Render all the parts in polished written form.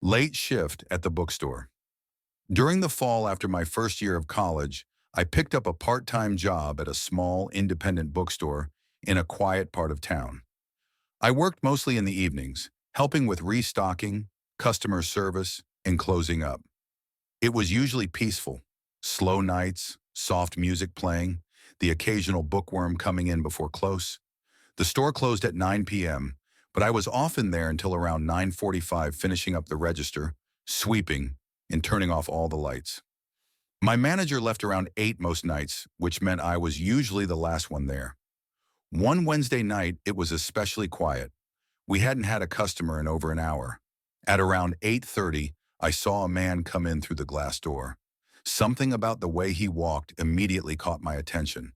Late shift at the bookstore. During the fall after my first year of college, I picked up a part-time job at a small independent bookstore in a quiet part of town. I worked mostly in the evenings, helping with restocking, customer service, and closing up. It was usually peaceful, slow nights, soft music playing, the occasional bookworm coming in before close. The store closed at 9 p.m., but I was often there until around 9:45 finishing up the register, sweeping, and turning off all the lights. My manager left around 8 most nights, which meant I was usually the last one there. One Wednesday night, it was especially quiet. We hadn't had a customer in over an hour. At around 8:30, I saw a man come in through the glass door. Something about the way he walked immediately caught my attention.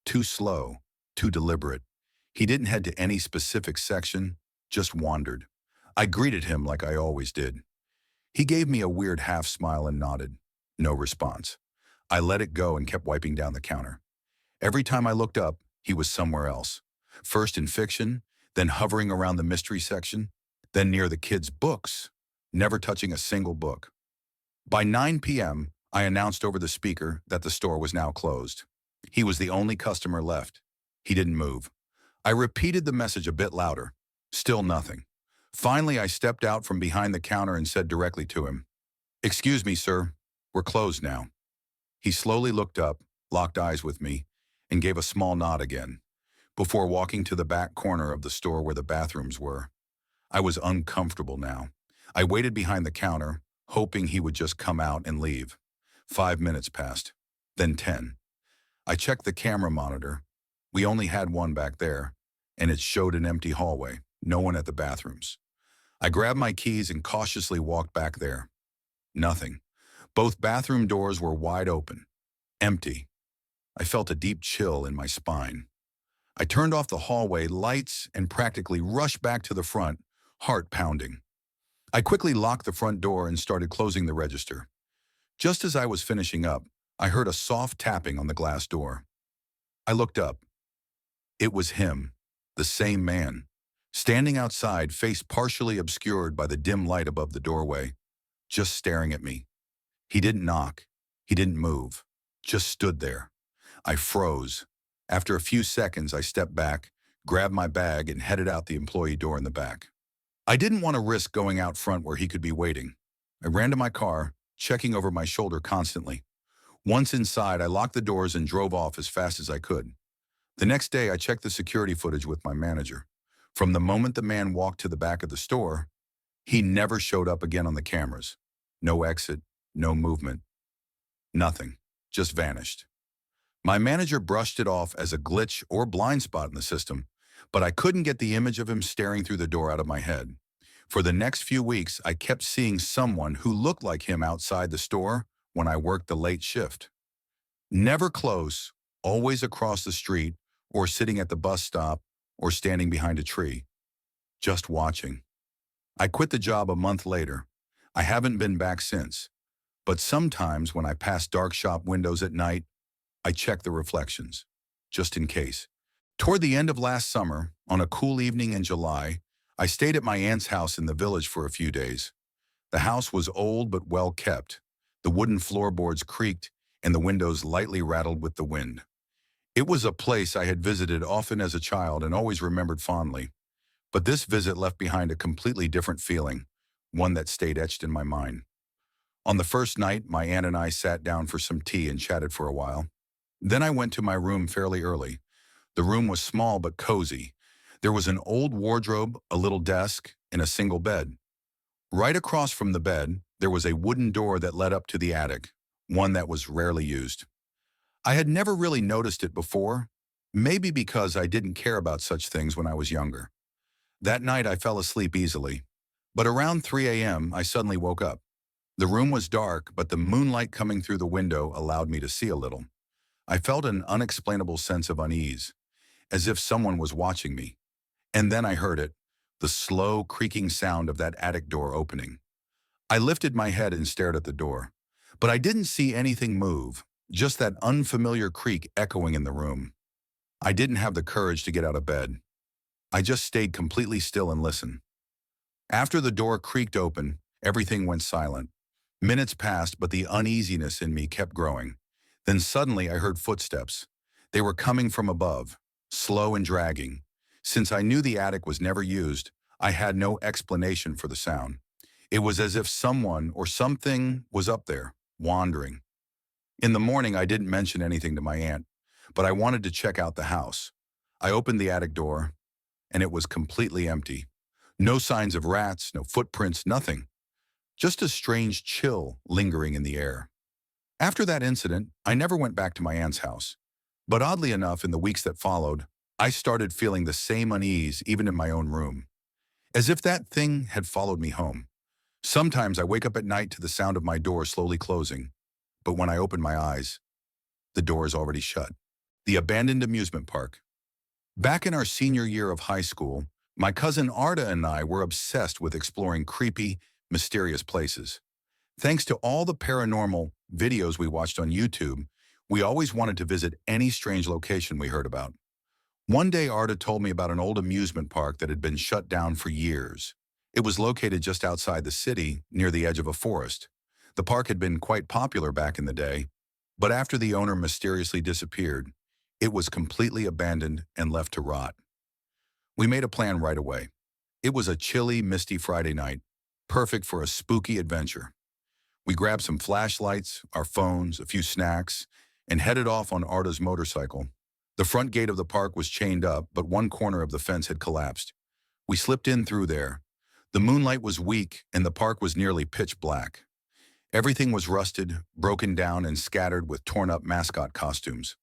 Too slow, too deliberate. He didn't head to any specific section, just wandered. I greeted him like I always did. He gave me a weird half smile and nodded. No response. I let it go and kept wiping down the counter. Every time I looked up, he was somewhere else. First in fiction, then hovering around the mystery section, then near the kids' books, never touching a single book. By 9 p.m., I announced over the speaker that the store was now closed. He was the only customer left. He didn't move. I repeated the message a bit louder. Still nothing. Finally, I stepped out from behind the counter and said directly to him, "Excuse me, sir. We're closed now." He slowly looked up, locked eyes with me, and gave a small nod again, before walking to the back corner of the store where the bathrooms were. I was uncomfortable now. I waited behind the counter, hoping he would just come out and leave. 5 minutes passed, then 10. I checked the camera monitor. We only had one back there, and it showed an empty hallway, no one at the bathrooms. I grabbed my keys and cautiously walked back there. Nothing. Both bathroom doors were wide open, empty. I felt a deep chill in my spine. I turned off the hallway lights and practically rushed back to the front, heart pounding. I quickly locked the front door and started closing the register. Just as I was finishing up, I heard a soft tapping on the glass door. I looked up. It was him, the same man, standing outside, face partially obscured by the dim light above the doorway, just staring at me. He didn't knock. He didn't move. Just stood there. I froze. After a few seconds, I stepped back, grabbed my bag, and headed out the employee door in the back. I didn't want to risk going out front where he could be waiting. I ran to my car, checking over my shoulder constantly. Once inside, I locked the doors and drove off as fast as I could. The next day, I checked the security footage with my manager. From the moment the man walked to the back of the store, he never showed up again on the cameras. No exit, no movement, nothing, just vanished. My manager brushed it off as a glitch or blind spot in the system, but I couldn't get the image of him staring through the door out of my head. For the next few weeks, I kept seeing someone who looked like him outside the store when I worked the late shift. Never close, always across the street, or sitting at the bus stop, or standing behind a tree. Just watching. I quit the job a month later. I haven't been back since. But sometimes when I pass dark shop windows at night, I check the reflections, just in case. Toward the end of last summer, on a cool evening in July, I stayed at my aunt's house in the village for a few days. The house was old but well kept. The wooden floorboards creaked and the windows lightly rattled with the wind. It was a place I had visited often as a child and always remembered fondly. But this visit left behind a completely different feeling, one that stayed etched in my mind. On the first night, my aunt and I sat down for some tea and chatted for a while. Then I went to my room fairly early. The room was small but cozy. There was an old wardrobe, a little desk, and a single bed. Right across from the bed, there was a wooden door that led up to the attic, one that was rarely used. I had never really noticed it before, maybe because I didn't care about such things when I was younger. That night I fell asleep easily, but around 3 a.m. I suddenly woke up. The room was dark, but the moonlight coming through the window allowed me to see a little. I felt an unexplainable sense of unease, as if someone was watching me. And then I heard it, the slow, creaking sound of that attic door opening. I lifted my head and stared at the door, but I didn't see anything move, just that unfamiliar creak echoing in the room. I didn't have the courage to get out of bed. I just stayed completely still and listened. After the door creaked open Everything went silent. Minutes passed, but the uneasiness in me kept growing. Then suddenly I heard footsteps. They were coming from above, slow and dragging. Since I knew the attic was never used, I had no explanation for the sound. It was as if someone or something was up there, wandering. In the morning, I didn't mention anything to my aunt, but I wanted to check out the house. I opened the attic door, and it was completely empty. No signs of rats, no footprints, nothing. Just a strange chill lingering in the air. After that incident, I never went back to my aunt's house. But oddly enough, in the weeks that followed, I started feeling the same unease even in my own room, as if that thing had followed me home. Sometimes I wake up at night to the sound of my door slowly closing, but when I open my eyes, the door is already shut. The abandoned amusement park. Back in our senior year of high school, my cousin Arda and I were obsessed with exploring creepy, mysterious places. Thanks to all the paranormal videos we watched on YouTube, we always wanted to visit any strange location we heard about. One day, Arda told me about an old amusement park that had been shut down for years. It was located just outside the city, near the edge of a forest. The park had been quite popular back in the day, but after the owner mysteriously disappeared, it was completely abandoned and left to rot. We made a plan right away. It was a chilly, misty Friday night, perfect for a spooky adventure. We grabbed some flashlights, our phones, a few snacks, and headed off on Arda's motorcycle. The front gate of the park was chained up, but one corner of the fence had collapsed. We slipped in through there. The moonlight was weak, and the park was nearly pitch black. Everything was rusted, broken down, and scattered with torn-up mascot costumes.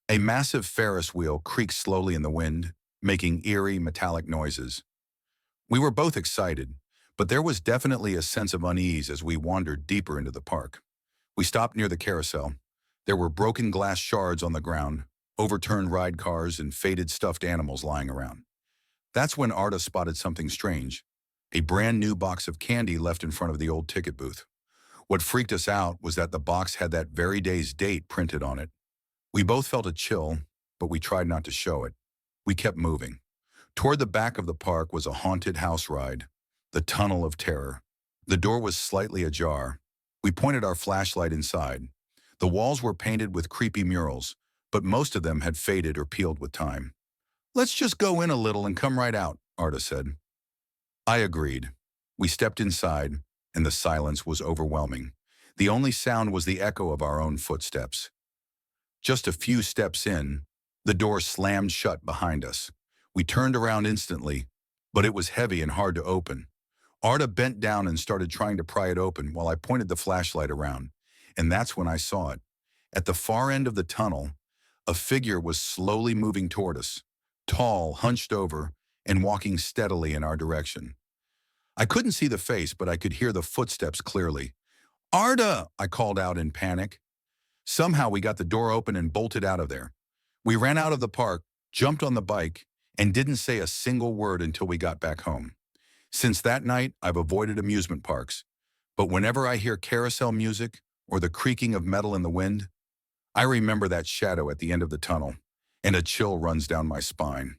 A massive Ferris wheel creaked slowly in the wind, making eerie, metallic noises. We were both excited, but there was definitely a sense of unease as we wandered deeper into the park. We stopped near the carousel. There were broken glass shards on the ground, overturned ride cars, and faded stuffed animals lying around. That's when Arda spotted something strange, a brand new box of candy left in front of the old ticket booth. What freaked us out was that the box had that very day's date printed on it. We both felt a chill, but we tried not to show it. We kept moving. Toward the back of the park was a haunted house ride, the Tunnel of Terror. The door was slightly ajar. We pointed our flashlight inside. The walls were painted with creepy murals, but most of them had faded or peeled with time. "Let's just go in a little and come right out," Arda said. I agreed. We stepped inside, and the silence was overwhelming. The only sound was the echo of our own footsteps. Just a few steps in, the door slammed shut behind us. We turned around instantly, but it was heavy and hard to open. Arda bent down and started trying to pry it open while I pointed the flashlight around, and that's when I saw it. At the far end of the tunnel, a figure was slowly moving toward us, tall, hunched over, and walking steadily in our direction. I couldn't see the face, but I could hear the footsteps clearly. "Arda!" I called out in panic. Somehow we got the door open and bolted out of there. We ran out of the park, jumped on the bike, and didn't say a single word until we got back home. Since that night, I've avoided amusement parks, but whenever I hear carousel music or the creaking of metal in the wind, I remember that shadow at the end of the tunnel, and a chill runs down my spine.